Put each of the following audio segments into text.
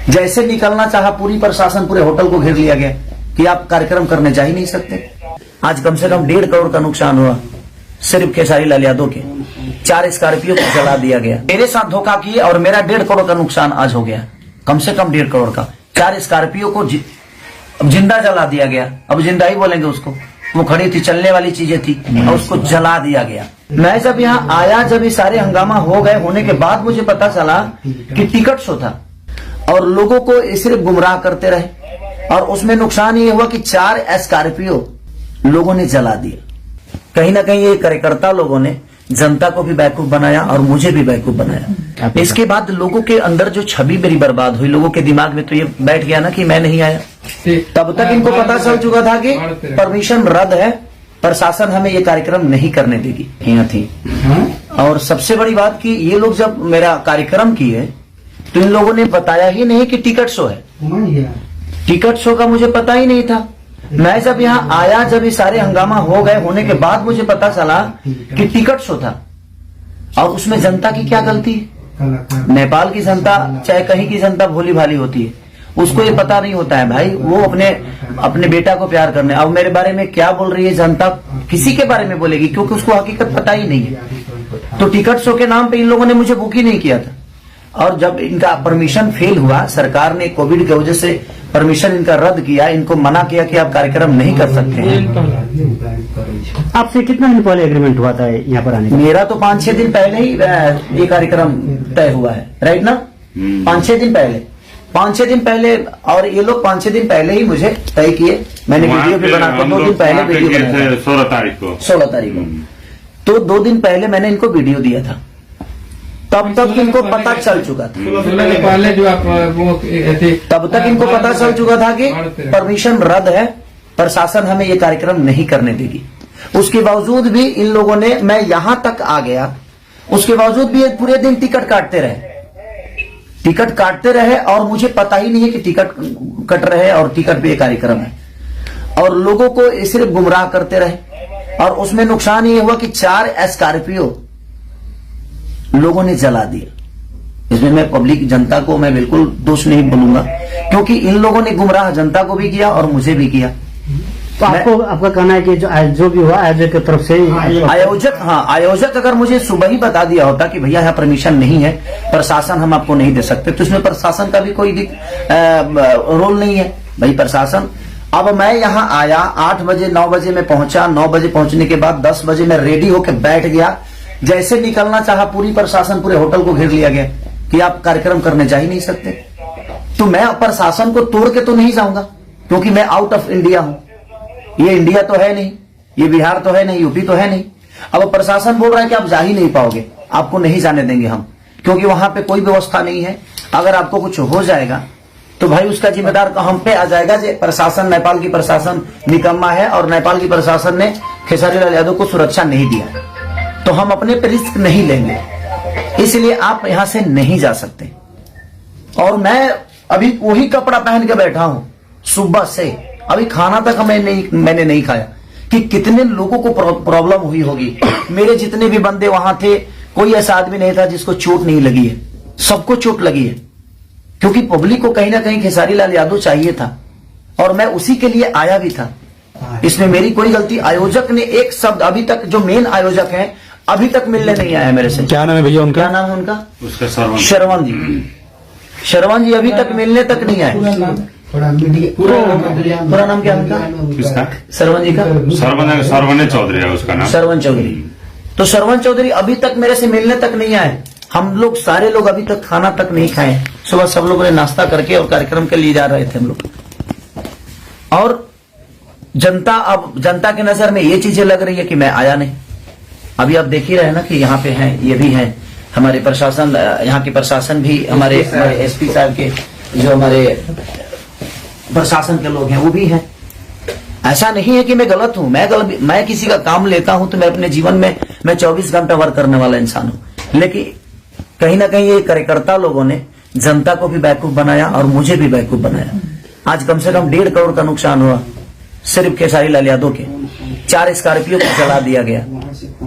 जैसे निकलना चाहा पूरी प्रशासन पूरे होटल को घेर लिया गया कि आप कार्यक्रम करने जा ही नहीं सकते। आज कम से कम 1.5 करोड़ का नुकसान हुआ सिर्फ खेसारी लाल यादव के। 4 स्कॉर्पियो को जला दिया गया, मेरे साथ धोखा किए और मेरा 1.5 करोड़ का नुकसान आज हो गया। कम से कम 1.5 करोड़ का। 4 स्कॉर्पियो को जिंदा जला दिया गया। अब जिंदा ही बोलेंगे उसको, वो खड़ी थी, चलने वाली चीजें थी और उसको जला दिया गया। मैं जब यहाँ आया, जब ये सारे हंगामा हो गए, होने के बाद मुझे पता चला कि टिकट शो था और लोगों को सिर्फ गुमराह करते रहे और उसमें नुकसान ये हुआ कि 4 स्कॉर्पियो लोगों ने जला दिए। कहीं ना कहीं ये कार्यकर्ता लोगों ने जनता को भी बेवकूफ बनाया और मुझे भी बेवकूफ बनाया। इसके बाद लोगों के अंदर जो छवि मेरी बर्बाद हुई, लोगों के दिमाग में तो ये बैठ गया ना कि मैं नहीं आया। तब तक इनको पता चल चुका था कि परमिशन रद्द है, प्रशासन हमें ये कार्यक्रम नहीं करने देगी। यहाँ थी और सबसे बड़ी बात कि ये लोग जब मेरा कार्यक्रम किए तो इन लोगों ने बताया ही नहीं कि टिकट शो है। टिकट शो का मुझे पता ही नहीं था। मैं जब यहाँ आया, जब ये सारे हंगामा हो गए, होने के बाद मुझे पता चला कि टिकट शो था और उसमें जनता की क्या गलती है। नेपाल की जनता चाहे कहीं की जनता भोली भाली होती है, उसको ये पता नहीं होता है भाई, वो अपने बेटा को प्यार करने। अब मेरे बारे में क्या बोल रही है जनता, किसी के बारे में बोलेगी क्योंकि उसको हकीकत पता ही नहीं है। तो टिकट शो के नाम पे इन लोगों ने मुझे बुक ही नहीं किया था और जब इनका परमिशन फेल हुआ, सरकार ने कोविड की वजह से परमिशन इनका रद्द किया, इनको मना किया कि आप कार्यक्रम नहीं कर सकते हैं। आपसे कितना दिन पहले एग्रीमेंट हुआ था यहाँ पर आने का? मेरा तो 5-6 दिन पहले ही ये कार्यक्रम तय हुआ है, राइट ना? 5-6 दिन पहले, 5-6 दिन पहले, और ये लोग 5-6 दिन पहले ही मुझे तय किए। मैंने वीडियो भी बना, 2 दिन पहले वीडियो बनाया, 16 तारीख को। तो 2 दिन पहले मैंने इनको वीडियो दिया था, तब तक इनको पता चल चुका था। पहले जो आप तब तक इनको पता चल चुका था कि परमिशन रद्द है, प्रशासन हमें ये कार्यक्रम नहीं करने देगी। उसके बावजूद भी इन लोगों ने, मैं यहां तक आ गया, उसके बावजूद भी पूरे दिन टिकट काटते रहे और मुझे पता ही नहीं है कि टिकट कट रहे और टिकट पे ये कार्यक्रम है और लोगों को सिर्फ गुमराह करते रहे और उसमें नुकसान ये हुआ कि 4 स्कॉर्पियो लोगों ने जला दिया। इसमें मैं पब्लिक जनता को मैं बिल्कुल दोष नहीं बोलूंगा क्योंकि इन लोगों ने गुमराह जनता को भी किया और मुझे भी किया। तो आपका कहना है कि जो भी हुआ आयोजक की तरफ से, आयोजक अगर मुझे सुबह ही बता दिया होता कि भैया यहाँ परमिशन नहीं है, प्रशासन हम आपको नहीं दे सकते, तो इसमें प्रशासन का भी कोई रोल नहीं है भाई। प्रशासन, अब मैं यहाँ आया 8 बजे, 9 बजे में पहुंचा, 9 बजे पहुंचने के बाद 10 बजे मैं रेडी होकर बैठ गया। जैसे निकलना चाहा पूरी प्रशासन पूरे होटल को घेर लिया गया कि आप कार्यक्रम करने जा ही नहीं सकते। तो मैं प्रशासन को तोड़ के तो नहीं जाऊंगा क्योंकि मैं आउट ऑफ इंडिया हूं। ये इंडिया तो है नहीं, ये बिहार तो है नहीं, यूपी तो है नहीं। अब प्रशासन बोल रहा है कि आप जा ही नहीं पाओगे, आपको नहीं जाने देंगे हम, क्योंकि वहां पे कोई व्यवस्था नहीं है। अगर आपको कुछ हो जाएगा तो भाई उसका जिम्मेदार हम पे आ जाएगा। जो प्रशासन, नेपाल की प्रशासन निकम्मा है और नेपाल की प्रशासन ने खेसारी लाल यादव को सुरक्षा नहीं दिया, तो हम अपने पे रिस्क नहीं लेंगे, इसलिए आप यहां से नहीं जा सकते। और मैं अभी वही कपड़ा पहन के बैठा हूं सुबह से, अभी खाना तक मैंने नहीं खाया कि कितने लोगों को प्रॉब्लम हुई होगी। मेरे जितने भी बंदे वहां थे, कोई ऐसा आदमी नहीं था जिसको चोट नहीं लगी है, सबको चोट लगी है क्योंकि पब्लिक को कहीं ना कहीं खेसारी लाल यादव चाहिए था और मैं उसी के लिए आया भी था। इसमें मेरी कोई गलती, आयोजक ने एक शब्द, अभी तक जो मेन आयोजक है अभी तक मिलने नहीं आया मेरे से। क्या नाम है भैया उनका? क्या नाम है उनका? उसका श्रवण जी। श्रवण जी अभी तक मिलने तक नहीं आए। पूरा नाम क्या उनका? किसका? श्रवण जी का? सरवण चौधरी है उसका नाम। श्रवण चौधरी। तो श्रवण चौधरी अभी तक मेरे से मिलने तक नहीं आए। हम लोग सारे लोग अभी तक खाना तक नहीं खाए। सुबह सब लोगों ने नाश्ता करके और कार्यक्रम के लिए जा रहे थे हम लोग। और जनता, अब जनता की नजर में ये चीजें लग रही है कि मैं आया नहीं। अभी आप देख ही रहे ना कि यहाँ पे हैं, ये भी हैं हमारे प्रशासन, यहाँ के प्रशासन भी, हमारे एसपी साहब के जो हमारे प्रशासन के लोग हैं वो भी हैं। ऐसा नहीं है कि मैं गलत हूं, मैं किसी का काम लेता हूं तो मैं अपने जीवन में मैं 24 घंटा वर्क करने वाला इंसान हूं, लेकिन कहीं ना कहीं ये कार्यकर्ता लोगों ने जनता को भी बेवकूफ बनाया और मुझे भी बेवकूफ बनाया। आज कम से कम 1.5 करोड़ का नुकसान हुआ सिर्फ खेसारी लाल यादव के। 4 स्कॉर्पियो को जला दिया गया।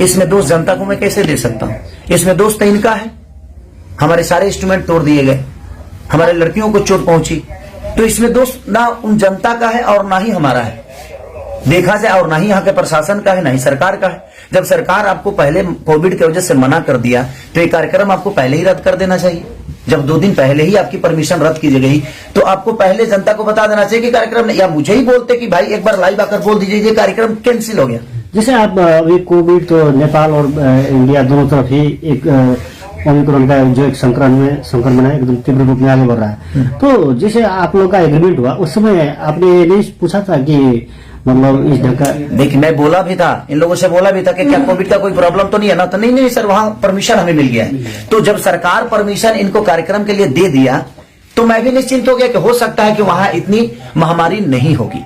इसमें दोष जनता को मैं कैसे दे सकता हूं? इसमें दोष तो इनका है। हमारे सारे इंस्ट्रूमेंट तोड़ दिए गए, हमारे लड़कियों को चोट पहुंची। तो इसमें दोष ना उन जनता का है और ना ही हमारा है, देखा जाए, और ना ही यहाँ के प्रशासन का है, ना ही सरकार का है। जब सरकार आपको पहले कोविड की वजह से मना कर दिया तो ये कार्यक्रम आपको पहले ही रद्द कर देना चाहिए। जब 2 दिन पहले ही आपकी परमिशन रद्द की गई तो आपको पहले जनता को बता देना चाहिए कि कार्यक्रम नहीं, या मुझे ही बोलते कि भाई एक बार लाइव आकर बोल दीजिए ये कार्यक्रम कैंसिल हो गया। जैसे आप अभी कोविड तो नेपाल और इंडिया दोनों तरफ ही एक ओमिक्रॉन का जो एक संक्रमण है एकदम तीव्र रूप में आगे बढ़ रहा है। तो जैसे आप लोग का एग्रीमेंट हुआ उस समय आपने नहीं पूछा था कि मतलब इस ढंग का? देखिए मैं बोला भी था, इन लोगों से बोला भी था कि क्या कोविड का कोई प्रॉब्लम तो नहीं है ना, तो नहीं सर वहां परमिशन हमें मिल गया है। तो जब सरकार परमिशन इनको कार्यक्रम के लिए दे दिया तो मैं भी निश्चिंत हो गया कि हो सकता है कि वहां इतनी महामारी नहीं होगी।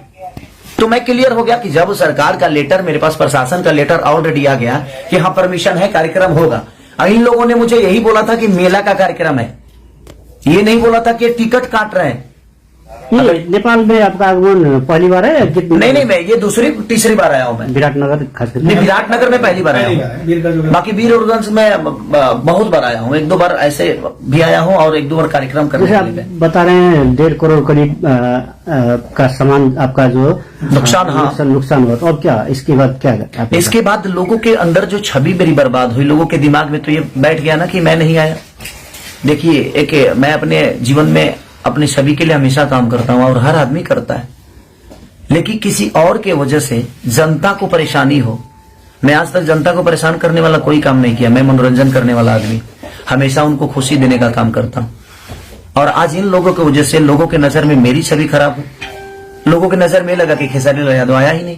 तो मैं क्लियर हो गया कि जब सरकार का लेटर, मेरे पास प्रशासन का लेटर ऑलरेडी आ गया कि हाँ परमिशन है, कार्यक्रम होगा। इन लोगों ने मुझे यही बोला था कि मेला का कार्यक्रम है, ये नहीं बोला था कि टिकट काट रहे हैं। नेपाल में आपका आगमन पहली बार है? नहीं, मैं ये तीसरी बार आया हूँ। मैं विराटनगर खासकर नहीं, विराटनगर में पहली बार आया हूँ। बाकी वीरगंज में बहुत बार आया हूँ, 1-2 बार ऐसे भी आया हूँ और 1-2 बार कार्यक्रम करने के लिए। बता रहे हैं 1.5 करोड़ करीब का सामान आपका जो नुकसान, हाँ नुकसान हुआ। तो अब क्या इसके बाद क्या? इसके बाद लोगों के अंदर जो छवि मेरी बर्बाद हुई, लोगों के दिमाग में तो ये बैठ गया ना कि मैं नहीं आया। देखिए मैं अपने जीवन में अपनी छवि के लिए हमेशा काम करता हूं और हर आदमी करता है, लेकिन किसी और के वजह से जनता को परेशानी हो। मैं आज तक जनता को परेशान करने वाला कोई काम नहीं किया। मैं मनोरंजन करने वाला आदमी, हमेशा उनको खुशी देने का काम करता हूं। और आज इन लोगों की वजह से लोगों के नजर में मेरी छवि खराब हो। लोगों के नजर में लगा कि खेसारी लाल यादव आया ही नहीं,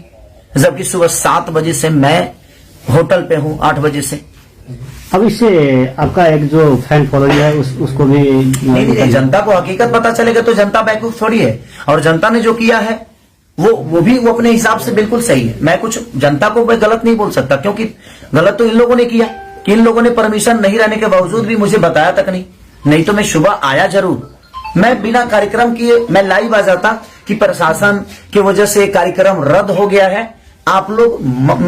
जबकि सुबह 7 बजे से मैं होटल पे हूं, 8 बजे से। अब इससे आपका एक जो फैन फॉलोइंग है उसको भी नहीं, जनता को हकीकत पता चलेगा तो जनता बेवकूफ थोड़ी है। और जनता ने जो किया है वो भी वो अपने हिसाब से बिल्कुल सही है। मैं कुछ जनता को मैं गलत नहीं बोल सकता, क्योंकि गलत तो इन लोगों ने किया कि इन लोगों ने परमिशन नहीं रहने के बावजूद भी मुझे बताया तक नहीं तो मैं सुबह आया जरूर। मैं बिना कार्यक्रम किए मैं लाइव आ जाता कि प्रशासन की वजह से कार्यक्रम रद्द हो गया है, आप लोग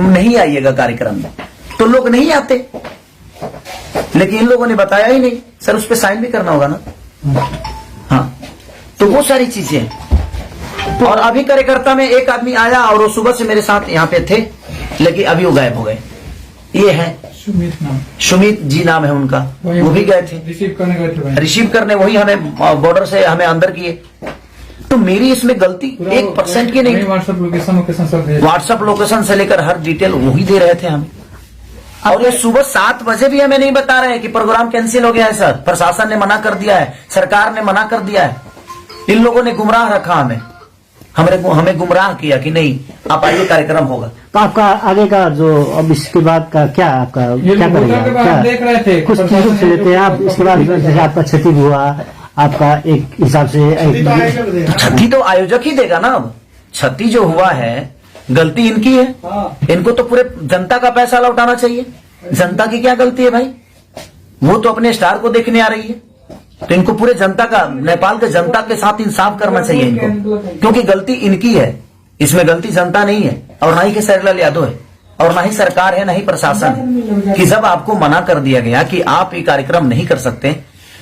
नहीं आइएगा कार्यक्रम में, तो लोग नहीं आते। लेकिन इन लोगों ने बताया ही नहीं। सर उस पर साइन भी करना होगा ना। हाँ, तो वो सारी चीजें। और अभी कार्यकर्ता में एक आदमी आया और वो सुबह से मेरे साथ यहाँ पे थे, लेकिन अभी वो गायब हो गए। ये है सुमित जी नाम है उनका, वो भी गए थे रिसीव करने वही हमें बॉर्डर से हमें अंदर किए। तो मेरी इसमें गलती 1% की नहीं। व्हाट्सएप लोकेशन से लेकर हर डिटेल वही दे रहे थे हमें। और ये सुबह 7 बजे भी हमें नहीं बता रहे हैं कि प्रोग्राम कैंसिल हो गया है सर, प्रशासन ने मना कर दिया है, सरकार ने मना कर दिया है। इन लोगों ने गुमराह रखा हमें गुमराह किया कि नहीं आप आइए कार्यक्रम होगा। तो आपका आगे का जो अब इसके बाद का क्या आपका क्या करेगा? देख रहे थे कुछ चीजों से लेते हैं आप। इसके बाद जैसे आपका क्षति हुआ, आपका एक हिसाब से क्षति तो आयोजक ही देगा ना। अब क्षति जो हुआ है गलती इनकी है, इनको तो पूरे जनता का पैसा लौटाना चाहिए। जनता की क्या गलती है भाई? वो तो अपने स्टार को देखने आ रही है, तो इनको पूरे जनता का, नेपाल के जनता के साथ इंसाफ करना चाहिए इनको, क्योंकि गलती इनकी है, इसमें गलती जनता नहीं है और ना ही खेसारी लाल यादव है और ना ही सरकार है, ना ही प्रशासन है। कि जब आपको मना कर दिया गया कि आप ये कार्यक्रम नहीं कर सकते,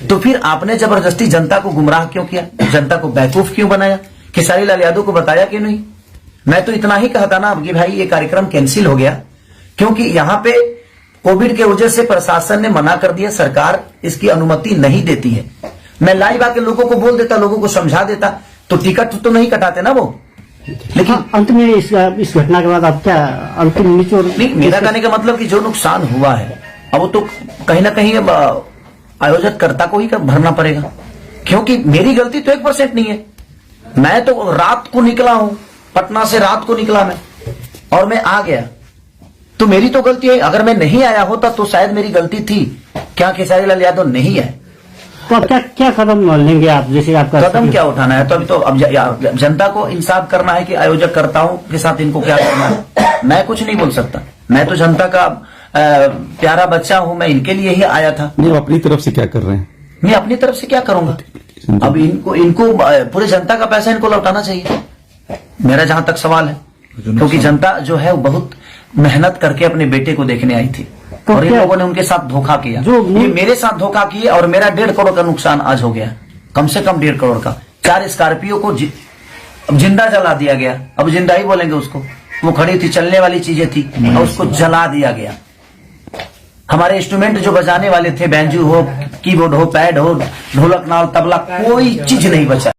तो फिर आपने जबरदस्ती जनता को गुमराह क्यों किया, जनता को बेवकूफ क्यों बनाया? खेसारी लाल यादव को बताया क्यों नहीं? मैं तो इतना ही कहता ना कि भाई ये कार्यक्रम कैंसिल हो गया, क्योंकि यहाँ पे कोविड के वजह से प्रशासन ने मना कर दिया, सरकार इसकी अनुमति नहीं देती है। मैं लाइव आके लोगों को बोल देता, लोगों को समझा देता, तो टिकट तो नहीं कटाते ना वो। लेकिन अंत में इस घटना के बाद आप क्या अंतिम निचोड़? नहीं, मेरा कहने का मतलब कि जो नुकसान हुआ है अब वो तो कहीं ना कहीं आयोजक कर्ता को ही भरना पड़ेगा, क्योंकि मेरी गलती तो 1% नहीं है। मैं तो रात को निकला हूं, पटना से रात को निकला मैं और मैं आ गया, तो मेरी तो गलती है। अगर मैं नहीं आया होता तो शायद मेरी गलती थी। क्या खेसारी लाल यादव नहीं है? तो अब क्या कदम लेंगे आप? जैसे आपका कदम क्या उठाना है? तो अभी तो अब जनता को इंसाफ करना है कि आयोजक कर्ताओं के साथ इनको क्या करना है। मैं कुछ नहीं बोल सकता, मैं तो जनता का प्यारा बच्चा हूं, मैं इनके लिए ही आया था। नहीं, अपनी तरफ से क्या कर रहे हैं? मैं अपनी तरफ से क्या करूंगा? अब इनको पूरे जनता का पैसा इनको लौटाना चाहिए, मेरा जहां तक सवाल है। क्योंकि जनता जो है वो बहुत मेहनत करके अपने बेटे को देखने आई थी, और इन लोगों ने उनके साथ धोखा किया। ये मेरे साथ धोखा किए और मेरा 1.5 करोड़ का नुकसान आज हो गया। कम से कम 1.5 करोड़ का। 4 स्कॉर्पियो को जिंदा जला दिया गया। अब जिंदा ही बोलेंगे उसको, वो खड़ी थी, चलने वाली चीजें थी और उसको जला दिया गया। हमारे इंस्ट्रूमेंट जो बजाने वाले थे, बैंजू हो, कीबोर्ड हो, पैड हो, ढोलक, नाल, तबला, कोई चीज नहीं बचा।